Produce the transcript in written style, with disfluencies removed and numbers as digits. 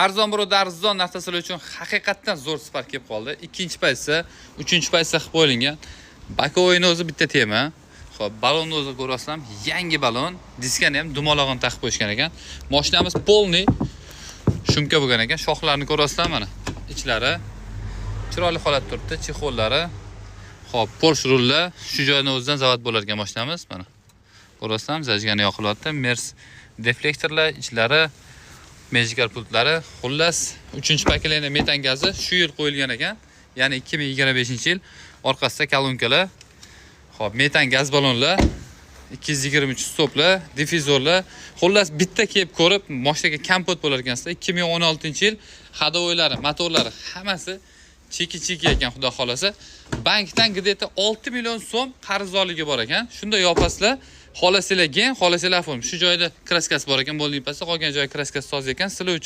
Arzon biroda arzon narsalar uchun haqiqatan zo'r spark kelib qoldi. Ikkinchi paytsa, uchinchi paytsa qilib qo'yilgan. Bakovoyni o'zi bitta tema. Xo'p, balonni o'zi ko'rasizlar, yangi balon, diskani ham dumolog'ini taqib qo'yishgan ekan. Mashinamiz polni shumka bo'lgan ekan. Shoxlarini ko'rasizlar mana. Ichlari chiroyli holatda turibdi, chexollari. Xo'p, Porsche rullar, shu joydan o'zidan zavod bo'lar ekan mashinamiz mana. Ko'rasizlar, zajgani yoqilyapti. Mers deflektorlar, ichlari, magical pultlari. Xullas, 3-paketli metan gazi shu yil qo'yilgan ekan. Ya'ni 2025-yil. Orqasida kolonkalar. Xo'p, metan gaz balonlar, 223 stoplar, difuzorlar. Xullas, bitta kelib ko'rib, mashinaga kompot bo'lar ekansizlar. 2016-yil hadovoylari, motorlari hammasi cheki ekan, xudo xolasa. Bankdan где-то 6 million so'm qarzdorligi bor ekan. Shunda yopasizlar, xolasizlar gen, xolasizlar form. Shu joyda kraskasi bor ekan, bo'ldi pastda qolgan joyi kraskasi toza ekan. Sizlar uchun